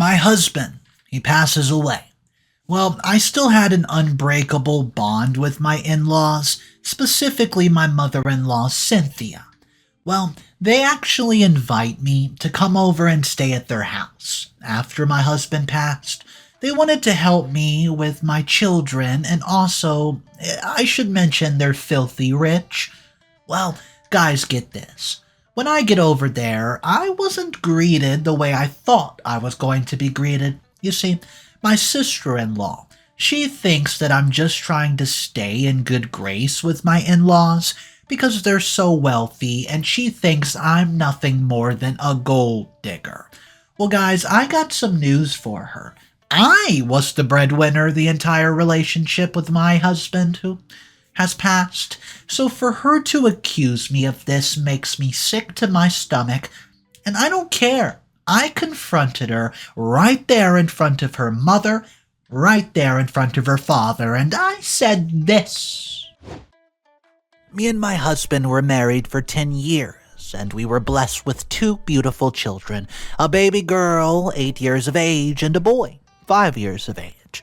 My husband, he passes away. Well, I still had an unbreakable bond with my in-laws, specifically my mother-in-law, Cynthia. Well, they actually invite me to come over and stay at their house. After my husband passed, they wanted to help me with my children, and also, I should mention they're filthy rich. Well, guys, get this. When I get over there, I wasn't greeted the way I thought I was going to be greeted. You see, my sister-in-law, she thinks that I'm just trying to stay in good grace with my in-laws because they're so wealthy, and she thinks I'm nothing more than a gold digger. Well, guys, I got some news for her. I was the breadwinner the entire relationship with my husband, who has passed. So for her to accuse me of this makes me sick to my stomach, and I don't care. I confronted her right there in front of her mother, right there in front of her father, and I said this. Me and my husband were married for 10 years, and we were blessed with 2 beautiful children, a baby girl, 8 years of age, and a boy, 5 years of age.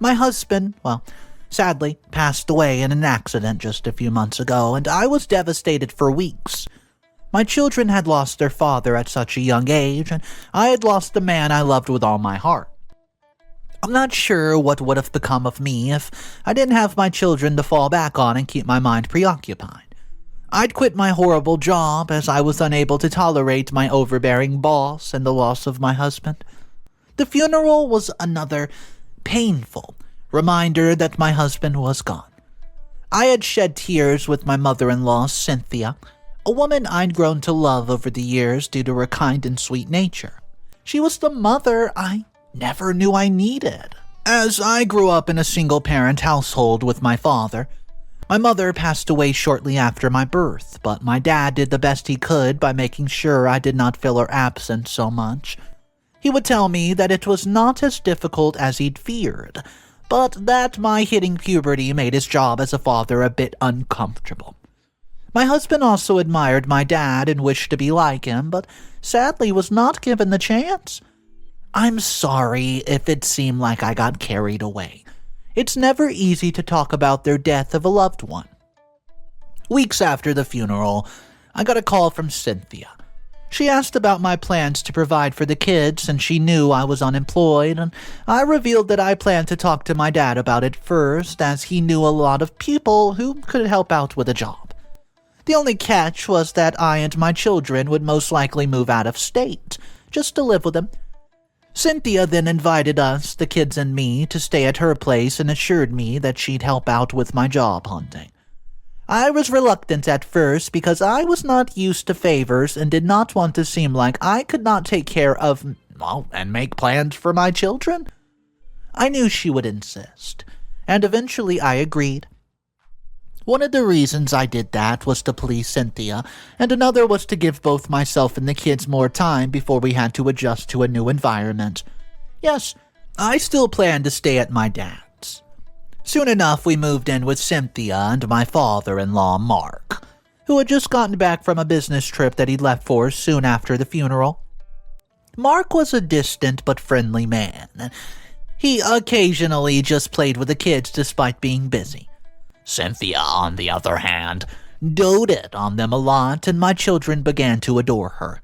My husband, well, sadly, passed away in an accident just a few months ago, and I was devastated for weeks. My children had lost their father at such a young age, and I had lost the man I loved with all my heart. I'm not sure what would have become of me if I didn't have my children to fall back on and keep my mind preoccupied. I'd quit my horrible job as I was unable to tolerate my overbearing boss and the loss of my husband. The funeral was another painful reminder that my husband was gone. I had shed tears with my mother-in-law, Cynthia, a woman I'd grown to love over the years due to her kind and sweet nature. She was the mother I never knew I needed. As I grew up in a single-parent household with my father, my mother passed away shortly after my birth, but my dad did the best he could by making sure I did not feel her absence so much. He would tell me that it was not as difficult as he'd feared, but that my hitting puberty made his job as a father a bit uncomfortable. My husband also admired my dad and wished to be like him, but sadly was not given the chance. I'm sorry if it seemed like I got carried away. It's never easy to talk about their death of a loved one. Weeks after the funeral, I got a call from Cynthia. She asked about my plans to provide for the kids, and she knew I was unemployed, and I revealed that I planned to talk to my dad about it first, as he knew a lot of people who could help out with a job. The only catch was that I and my children would most likely move out of state, just to live with him. Cynthia then invited us, the kids and me, to stay at her place and assured me that she'd help out with my job hunting. I was reluctant at first because I was not used to favors and did not want to seem like I could not take care of, and make plans for my children. I knew she would insist, and eventually I agreed. One of the reasons I did that was to please Cynthia, and another was to give both myself and the kids more time before we had to adjust to a new environment. Yes, I still planned to stay at my dad's. Soon enough, we moved in with Cynthia and my father-in-law, Mark, who had just gotten back from a business trip that he'd left for soon after the funeral. Mark was a distant but friendly man. He occasionally just played with the kids despite being busy. Cynthia, on the other hand, doted on them a lot, and my children began to adore her.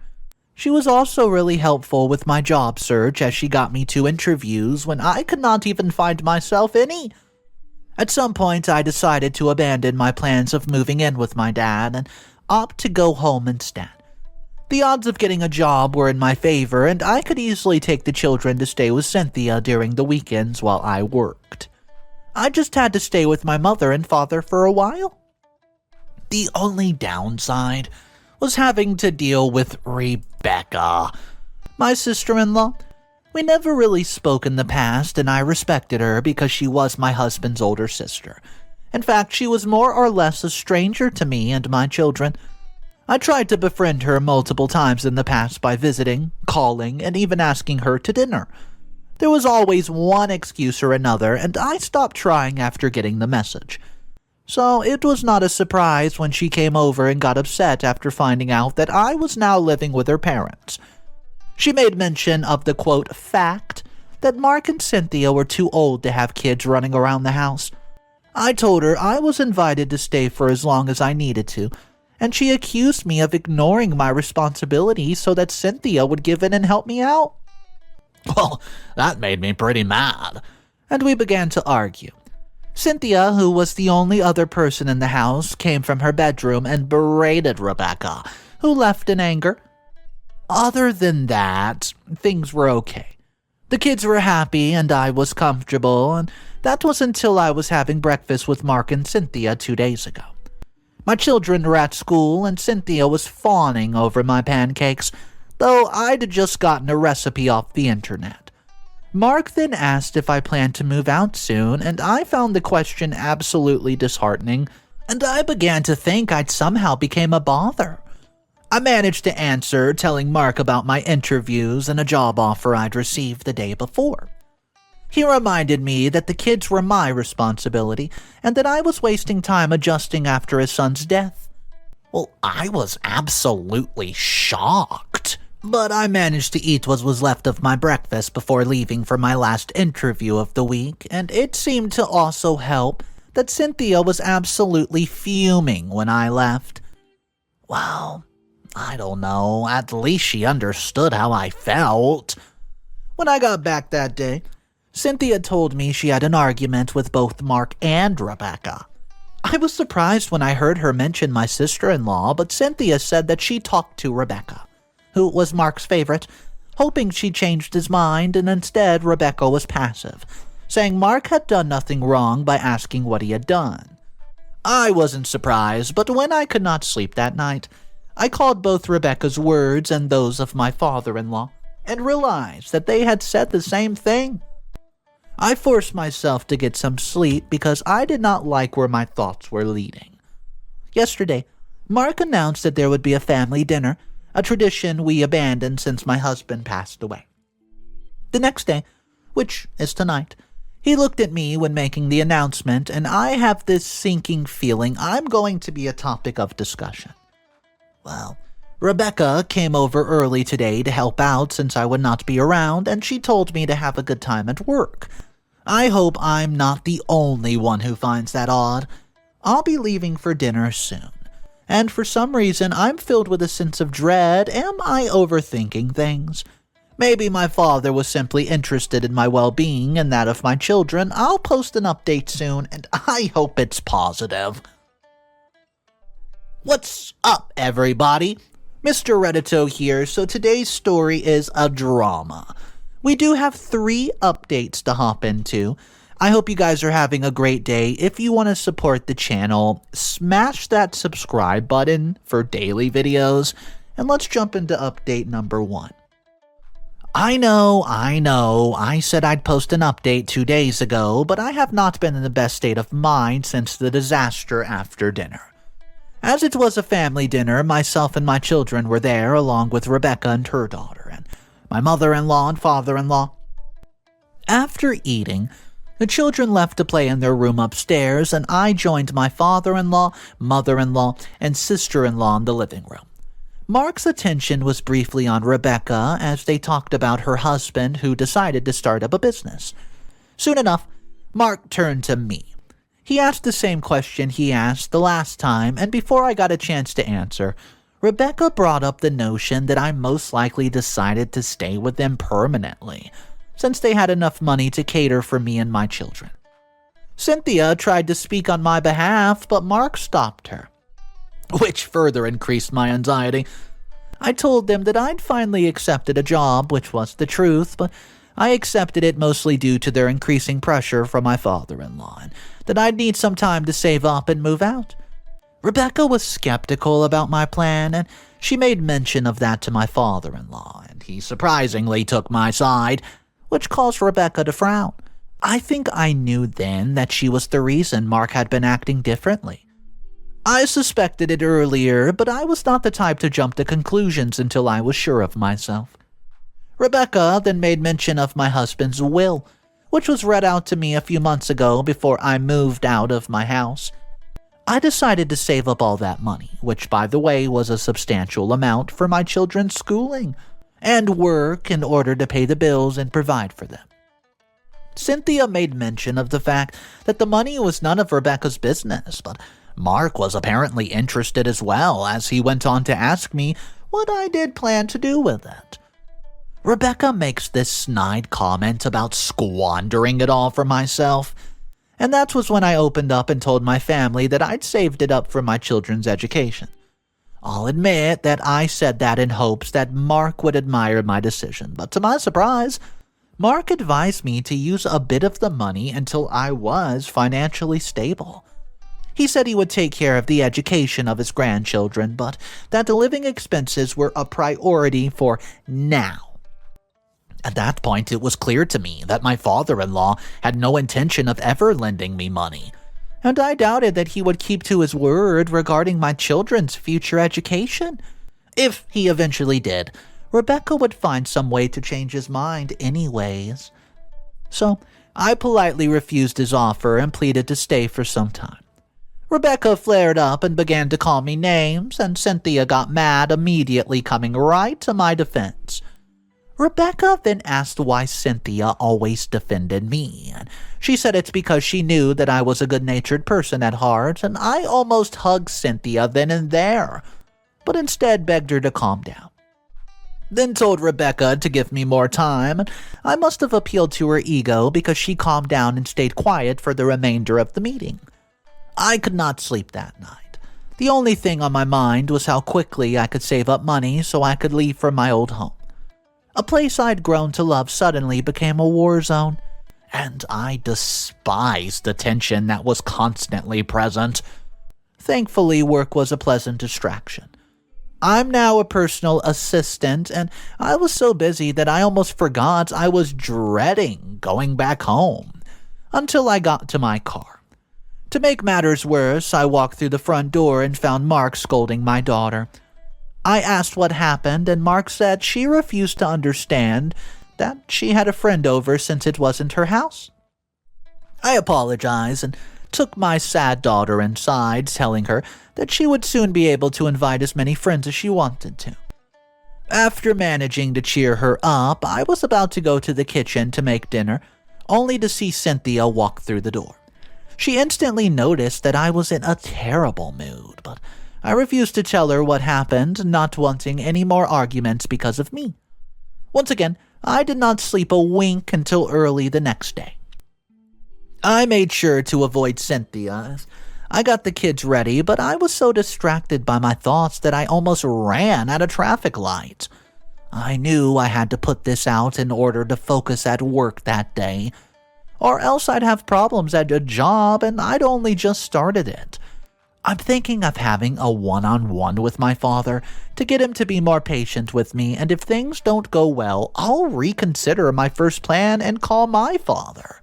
She was also really helpful with my job search, as she got me 2 interviews when I could not even find myself any. At some point, I decided to abandon my plans of moving in with my dad and opt to go home instead. The odds of getting a job were in my favor, and I could easily take the children to stay with Cynthia during the weekends while I worked. I just had to stay with my mother and father for a while. The only downside was having to deal with Rebecca, my sister-in-law. We never really spoke in the past, and I respected her because she was my husband's older sister. In fact, she was more or less a stranger to me and my children. I tried to befriend her multiple times in the past by visiting, calling, and even asking her to dinner. There was always one excuse or another, and I stopped trying after getting the message. So it was not a surprise when she came over and got upset after finding out that I was now living with her parents. She made mention of the, quote, fact that Mark and Cynthia were too old to have kids running around the house. I told her I was invited to stay for as long as I needed to, and she accused me of ignoring my responsibilities so that Cynthia would give in and help me out. Well, that made me pretty mad, and we began to argue. Cynthia, who was the only other person in the house, came from her bedroom and berated Rebecca, who left in anger. Other than that, things were okay. The kids were happy and I was comfortable, and that was until I was having breakfast with Mark and Cynthia 2 days ago. My children were at school and Cynthia was fawning over my pancakes, though I'd just gotten a recipe off the internet. Mark then asked if I planned to move out soon, and I found the question absolutely disheartening, and I began to think I'd somehow became a bother. I managed to answer, telling Mark about my interviews and a job offer I'd received the day before. He reminded me that the kids were my responsibility and that I was wasting time adjusting after his son's death. Well, I was absolutely shocked, but I managed to eat what was left of my breakfast before leaving for my last interview of the week, and it seemed to also help that Cynthia was absolutely fuming when I left. Well, I don't know, at least she understood how I felt. When I got back that day, Cynthia told me she had an argument with both Mark and Rebecca. I was surprised when I heard her mention my sister-in-law, but Cynthia said that she talked to Rebecca, who was Mark's favorite, hoping she changed his mind, and instead Rebecca was passive, saying Mark had done nothing wrong by asking what he had done. I wasn't surprised, but when I could not sleep that night, I called both Rebecca's words and those of my father-in-law, and realized that they had said the same thing. I forced myself to get some sleep because I did not like where my thoughts were leading. Yesterday, Mark announced that there would be a family dinner, a tradition we abandoned since my husband passed away. The next day, which is tonight, he looked at me when making the announcement, and I have this sinking feeling I'm going to be a topic of discussion. Well, Rebecca came over early today to help out since I would not be around, and she told me to have a good time at work. I hope I'm not the only one who finds that odd. I'll be leaving for dinner soon, and for some reason I'm filled with a sense of dread. Am I overthinking things? Maybe my father was simply interested in my well-being and that of my children. I'll post an update soon, and I hope it's positive. What's up, everybody? Mr. Reddito here, so today's story is a drama. We do have 3 updates to hop into. I hope you guys are having a great day. If you want to support the channel, smash that subscribe button for daily videos, and let's jump into update number 1. I know, I said I'd post an update 2 days ago, but I have not been in the best state of mind since the disaster after dinner. As it was a family dinner, myself and my children were there along with Rebecca and her daughter, and my mother-in-law and father-in-law. After eating, the children left to play in their room upstairs, and I joined my father-in-law, mother-in-law, and sister-in-law in the living room. Mark's attention was briefly on Rebecca as they talked about her husband who decided to start up a business. Soon enough, Mark turned to me. He asked the same question he asked the last time, and before I got a chance to answer, Rebecca brought up the notion that I most likely decided to stay with them permanently, since they had enough money to cater for me and my children. Cynthia tried to speak on my behalf, but Mark stopped her, which further increased my anxiety. I told them that I'd finally accepted a job, which was the truth, but I accepted it mostly due to their increasing pressure from my father-in-law, and that I'd need some time to save up and move out. Rebecca was skeptical about my plan, and she made mention of that to my father-in-law, and he surprisingly took my side, which caused Rebecca to frown. I think I knew then that she was the reason Mark had been acting differently. I suspected it earlier, but I was not the type to jump to conclusions until I was sure of myself. Rebecca then made mention of my husband's will, which was read out to me a few months ago before I moved out of my house. I decided to save up all that money, which by the way was a substantial amount, for my children's schooling, and work in order to pay the bills and provide for them. Cynthia made mention of the fact that the money was none of Rebecca's business, but Mark was apparently interested as well, as he went on to ask me what I did plan to do with it. Rebecca makes this snide comment about squandering it all for myself, and that was when I opened up and told my family that I'd saved it up for my children's education. I'll admit that I said that in hopes that Mark would admire my decision, but to my surprise, Mark advised me to use a bit of the money until I was financially stable. He said he would take care of the education of his grandchildren, but that the living expenses were a priority for now. At that point, it was clear to me that my father-in-law had no intention of ever lending me money, and I doubted that he would keep to his word regarding my children's future education. If he eventually did, Rebecca would find some way to change his mind anyways. So I politely refused his offer and pleaded to stay for some time. Rebecca flared up and began to call me names, and Cynthia got mad, immediately coming right to my defense. Rebecca then asked why Cynthia always defended me, and she said it's because she knew that I was a good-natured person at heart, and I almost hugged Cynthia then and there, but instead begged her to calm down. Then told Rebecca to give me more time, and I must have appealed to her ego because she calmed down and stayed quiet for the remainder of the meeting. I could not sleep that night. The only thing on my mind was how quickly I could save up money so I could leave for my old home. A place I'd grown to love suddenly became a war zone, and I despised the tension that was constantly present. Thankfully, work was a pleasant distraction. I'm now a personal assistant, and I was so busy that I almost forgot I was dreading going back home, until I got to my car. To make matters worse, I walked through the front door and found Mark scolding my daughter. I asked what happened, and Mark said she refused to understand that she had a friend over since it wasn't her house. I apologized and took my sad daughter inside, telling her that she would soon be able to invite as many friends as she wanted to. After managing to cheer her up, I was about to go to the kitchen to make dinner, only to see Cynthia walk through the door. She instantly noticed that I was in a terrible mood, but I refused to tell her what happened, not wanting any more arguments because of me. Once again, I did not sleep a wink until early the next day. I made sure to avoid Cynthia. I got the kids ready, but I was so distracted by my thoughts that I almost ran at a traffic light. I knew I had to put this out in order to focus at work that day, or else I'd have problems at a job and I'd only just started it. I'm thinking of having a one-on-one with my father to get him to be more patient with me, and if things don't go well, I'll reconsider my first plan and call my father.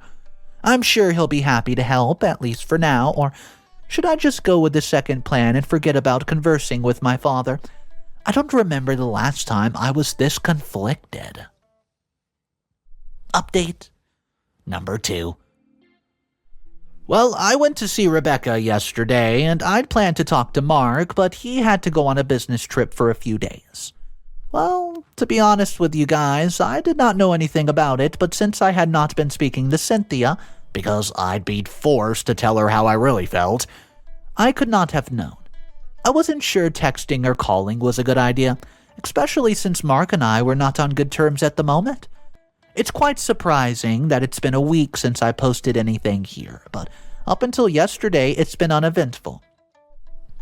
I'm sure he'll be happy to help, at least for now, or should I just go with the second plan and forget about conversing with my father? I don't remember the last time I was this conflicted. Update number 2. Well, I went to see Rebecca yesterday, and I'd planned to talk to Mark, but he had to go on a business trip for a few days. Well, to be honest with you guys, I did not know anything about it, but since I had not been speaking to Cynthia, because I'd been forced to tell her how I really felt, I could not have known. I wasn't sure texting or calling was a good idea, especially since Mark and I were not on good terms at the moment. It's quite surprising that it's been a week since I posted anything here, but up until yesterday, it's been uneventful.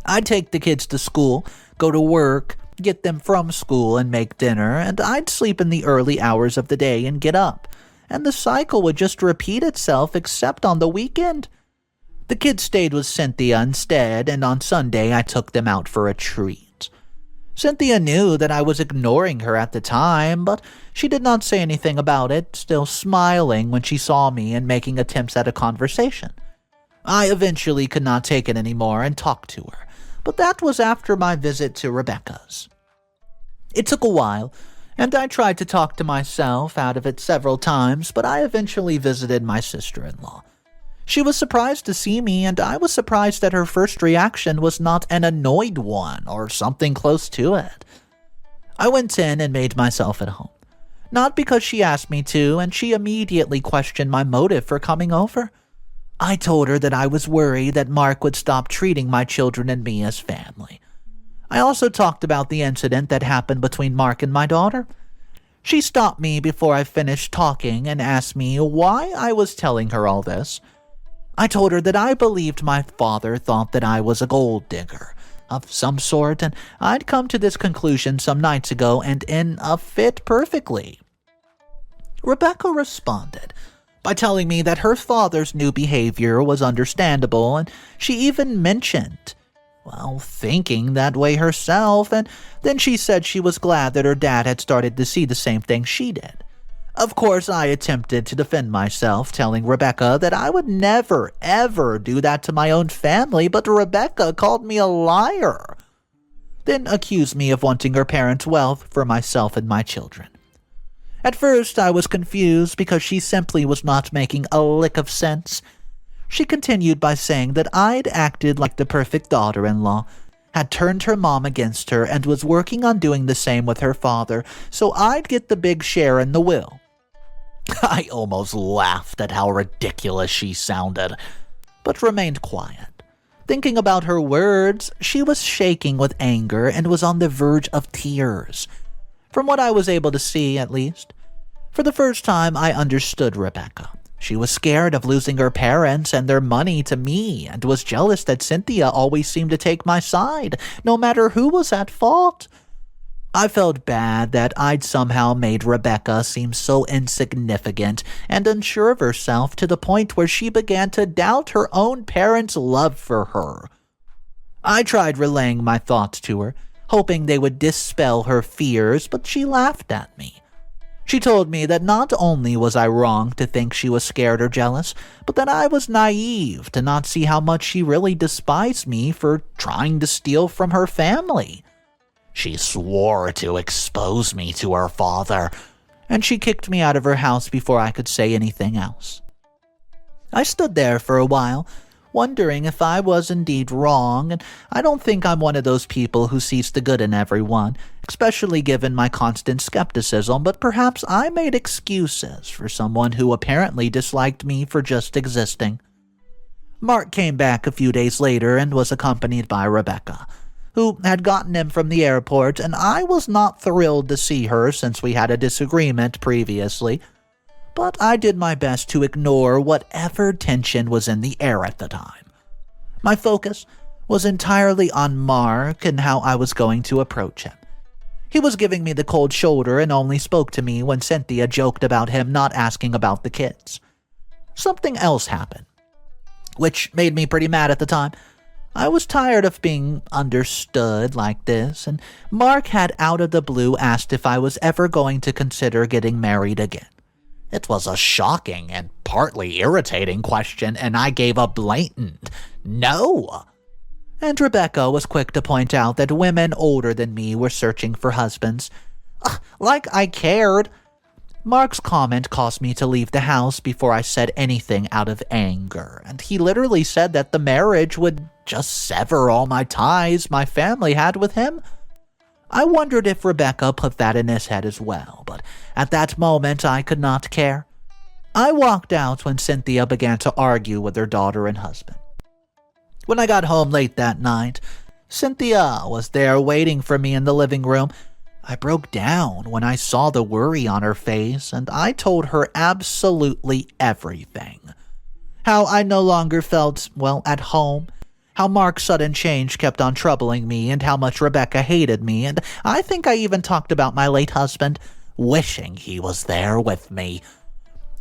I'd take the kids to school, go to work, get them from school, and make dinner, and I'd sleep in the early hours of the day and get up, and the cycle would just repeat itself except on the weekend. The kids stayed with Cynthia instead, and on Sunday I took them out for a treat. Cynthia knew that I was ignoring her at the time, but she did not say anything about it, still smiling when she saw me and making attempts at a conversation. I eventually could not take it anymore and talked to her, but that was after my visit to Rebecca's. It took a while, and I tried to talk to myself out of it several times, but I eventually visited my sister-in-law. She was surprised to see me, and I was surprised that her first reaction was not an annoyed one or something close to it. I went in and made myself at home. Not because she asked me to, and she immediately questioned my motive for coming over. I told her that I was worried that Mark would stop treating my children and me as family. I also talked about the incident that happened between Mark and my daughter. She stopped me before I finished talking and asked me why I was telling her all this. I told her that I believed my father thought that I was a gold digger of some sort, and I'd come to this conclusion some nights ago and it fit perfectly. Rebecca responded by telling me that her father's new behavior was understandable, and she even mentioned, thinking that way herself, and then she said she was glad that her dad had started to see the same thing she did. Of course, I attempted to defend myself, telling Rebecca that I would never, ever do that to my own family, but Rebecca called me a liar, then accused me of wanting her parents' wealth for myself and my children. At first, I was confused because she simply was not making a lick of sense. She continued by saying that I'd acted like the perfect daughter-in-law, had turned her mom against her, and was working on doing the same with her father, so I'd get the big share in the will. I almost laughed at how ridiculous she sounded, but remained quiet. Thinking about her words, she was shaking with anger and was on the verge of tears. From what I was able to see, at least. For the first time, I understood Rebecca. She was scared of losing her parents and their money to me, and was jealous that Cynthia always seemed to take my side, no matter who was at fault. I felt bad that I'd somehow made Rebecca seem so insignificant and unsure of herself to the point where she began to doubt her own parents' love for her. I tried relaying my thoughts to her, hoping they would dispel her fears, but she laughed at me. She told me that not only was I wrong to think she was scared or jealous, but that I was naive to not see how much she really despised me for trying to steal from her family. She swore to expose me to her father, and she kicked me out of her house before I could say anything else. I stood there for a while, wondering if I was indeed wrong, and I don't think I'm one of those people who sees the good in everyone, especially given my constant skepticism, but perhaps I made excuses for someone who apparently disliked me for just existing. Mark came back a few days later and was accompanied by Rebecca, who had gotten him from the airport, and I was not thrilled to see her since we had a disagreement previously, but I did my best to ignore whatever tension was in the air at the time. My focus was entirely on Mark and how I was going to approach him. He was giving me the cold shoulder and only spoke to me when Cynthia joked about him not asking about the kids. Something else happened, which made me pretty mad at the time. I was tired of being understood like this, and Mark had out of the blue asked if I was ever going to consider getting married again. It was a shocking and partly irritating question, and I gave a blatant no. And Rebecca was quick to point out that women older than me were searching for husbands. Like I cared. Mark's comment caused me to leave the house before I said anything out of anger, and he literally said that the marriage would just sever all my ties my family had with him. I wondered if Rebecca put that in his head as well, but at that moment I could not care. I walked out when Cynthia began to argue with her daughter and husband. When I got home late that night, Cynthia was there waiting for me in the living room. I broke down when I saw the worry on her face, and I told her absolutely everything. How I no longer felt, at home, how Mark's sudden change kept on troubling me, and how much Rebecca hated me, and I think I even talked about my late husband, wishing he was there with me.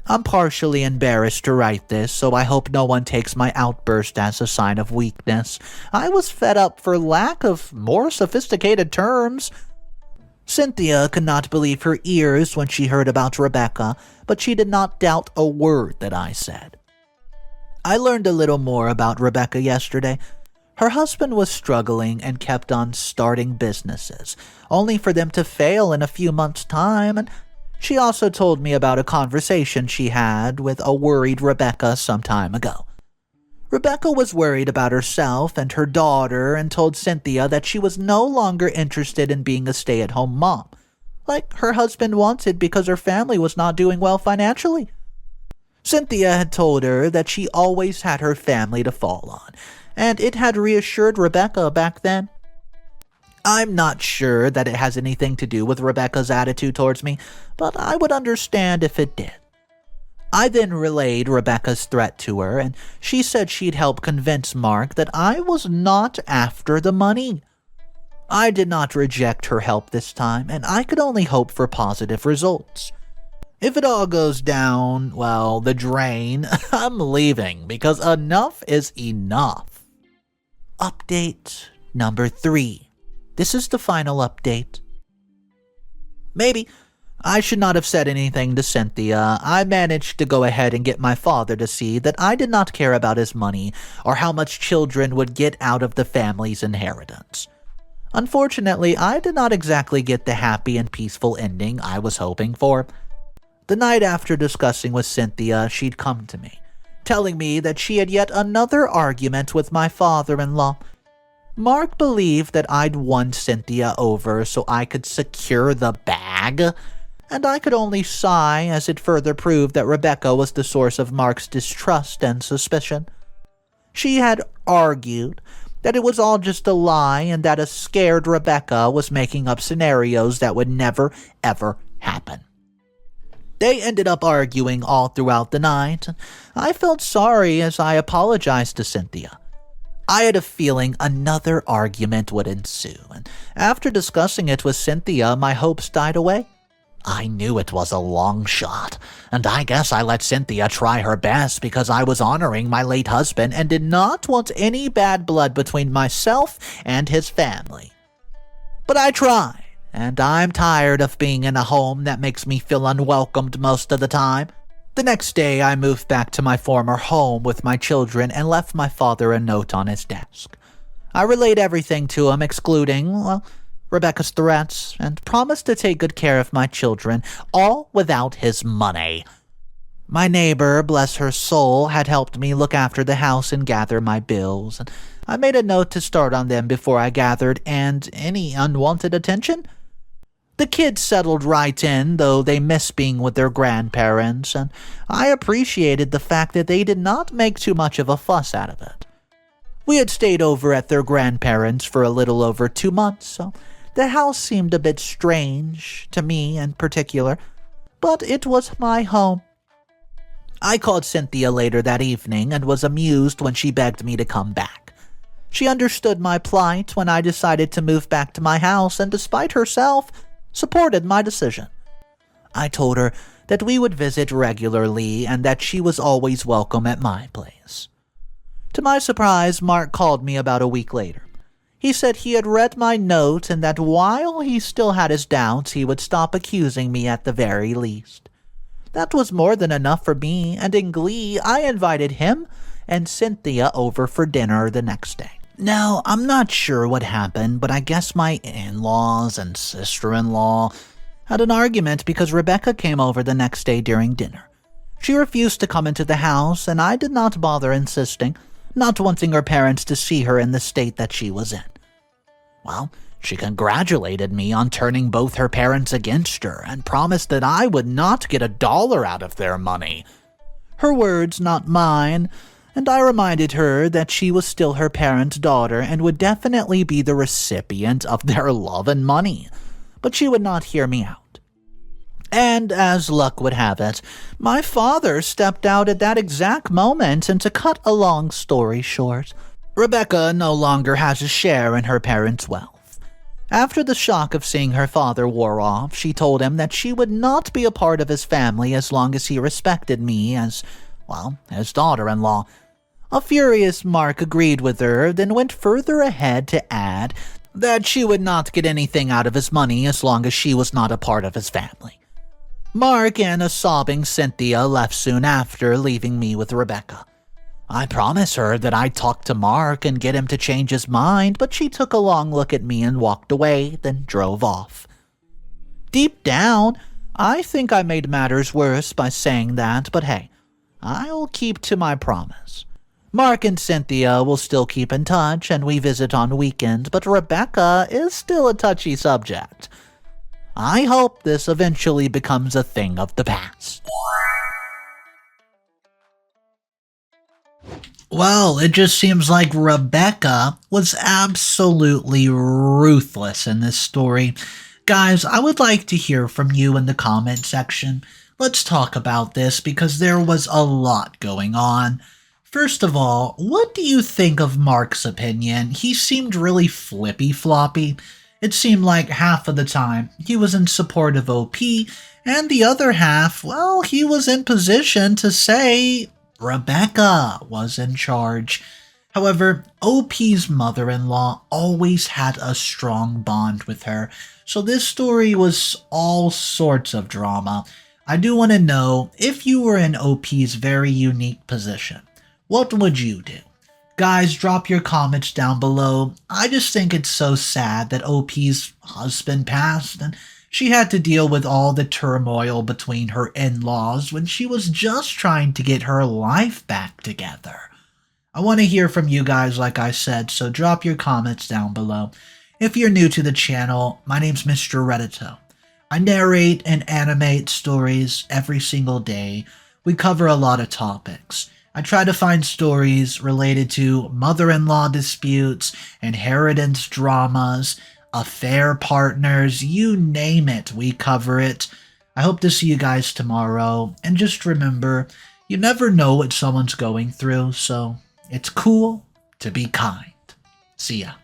I'm partially embarrassed to write this, so I hope no one takes my outburst as a sign of weakness. I was fed up for lack of more sophisticated terms. Cynthia could not believe her ears when she heard about Rebecca, but she did not doubt a word that I said. I learned a little more about Rebecca yesterday. Her husband was struggling and kept on starting businesses, only for them to fail in a few months' time, and she also told me about a conversation she had with a worried Rebecca some time ago. Rebecca was worried about herself and her daughter and told Cynthia that she was no longer interested in being a stay-at-home mom, like her husband wanted because her family was not doing well financially. Cynthia had told her that she always had her family to fall on, and it had reassured Rebecca back then. I'm not sure that it has anything to do with Rebecca's attitude towards me, but I would understand if it did. I then relayed Rebecca's threat to her, and she said she'd help convince Mark that I was not after the money. I did not reject her help this time, and I could only hope for positive results. If it all goes down, well, the drain, I'm leaving because enough is enough. Update number 3. This is the final update. Maybe I should not have said anything to Cynthia. I managed to go ahead and get my father to see that I did not care about his money or how much children would get out of the family's inheritance. Unfortunately, I did not exactly get the happy and peaceful ending I was hoping for. The night after discussing with Cynthia, she'd come to me, telling me that she had yet another argument with my father-in-law. Mark believed that I'd won Cynthia over so I could secure the bag, and I could only sigh as it further proved that Rebecca was the source of Mark's distrust and suspicion. She had argued that it was all just a lie and that a scared Rebecca was making up scenarios that would never, ever happen. They ended up arguing all throughout the night. I felt sorry as I apologized to Cynthia. I had a feeling another argument would ensue, and after discussing it with Cynthia, my hopes died away. I knew it was a long shot, and I guess I let Cynthia try her best because I was honoring my late husband and did not want any bad blood between myself and his family. But I tried, and I'm tired of being in a home that makes me feel unwelcomed most of the time. The next day, I moved back to my former home with my children and left my father a note on his desk. I relayed everything to him, excluding, Rebecca's threats, and promised to take good care of my children, all without his money. My neighbor, bless her soul, had helped me look after the house and gather my bills, and I made a note to start on them before I gathered any unwanted attention. The kids settled right in, though they missed being with their grandparents, and I appreciated the fact that they did not make too much of a fuss out of it. We had stayed over at their grandparents' for a little over 2 months, so the house seemed a bit strange, to me in particular, but it was my home. I called Cynthia later that evening and was amused when she begged me to come back. She understood my plight when I decided to move back to my house, and despite herself, supported my decision. I told her that we would visit regularly and that she was always welcome at my place. To my surprise, Mark called me about a week later. He said he had read my note and that while he still had his doubts, he would stop accusing me at the very least. That was more than enough for me, and in glee, I invited him and Cynthia over for dinner the next day. Now, I'm not sure what happened, but I guess my in-laws and sister-in-law had an argument because Rebecca came over the next day during dinner. She refused to come into the house, and I did not bother insisting, not wanting her parents to see her in the state that she was in. Well, she congratulated me on turning both her parents against her and promised that I would not get $1 out of their money. Her words, not mine, and I reminded her that she was still her parents' daughter and would definitely be the recipient of their love and money, but she would not hear me out. And as luck would have it, my father stepped out at that exact moment, and to cut a long story short, Rebecca no longer has a share in her parents' wealth. After the shock of seeing her father wore off, she told him that she would not be a part of his family as long as he respected me as, his daughter-in-law. A furious Mark agreed with her, then went further ahead to add that she would not get anything out of his money as long as she was not a part of his family. Mark and a sobbing Cynthia left soon after, leaving me with Rebecca. I promised her that I'd talk to Mark and get him to change his mind, but she took a long look at me and walked away, then drove off. Deep down, I think I made matters worse by saying that, but hey, I'll keep to my promise. Mark and Cynthia will still keep in touch and we visit on weekends, but Rebecca is still a touchy subject. I hope this eventually becomes a thing of the past. Well, it just seems like Rebecca was absolutely ruthless in this story. Guys, I would like to hear from you in the comment section. Let's talk about this because there was a lot going on. First of all, what do you think of Mark's opinion? He seemed really flippy-floppy. It seemed like half of the time he was in support of OP, and the other half, well, he was in position to say Rebecca was in charge. However, OP's mother-in-law always had a strong bond with her, so this story was all sorts of drama. I do want to know, if you were in OP's very unique position, what would you do? Guys, drop your comments down below. I just think it's so sad that OP's husband passed and she had to deal with all the turmoil between her in-laws when she was just trying to get her life back together. I want to hear from you guys like I said, so drop your comments down below. If you're new to the channel, my name's Mr. Reddito. I narrate and animate stories every single day. We cover a lot of topics. I try to find stories related to mother-in-law disputes, inheritance dramas, affair partners, you name it, we cover it. I hope to see you guys tomorrow, and just remember, you never know what someone's going through, so it's cool to be kind. See ya.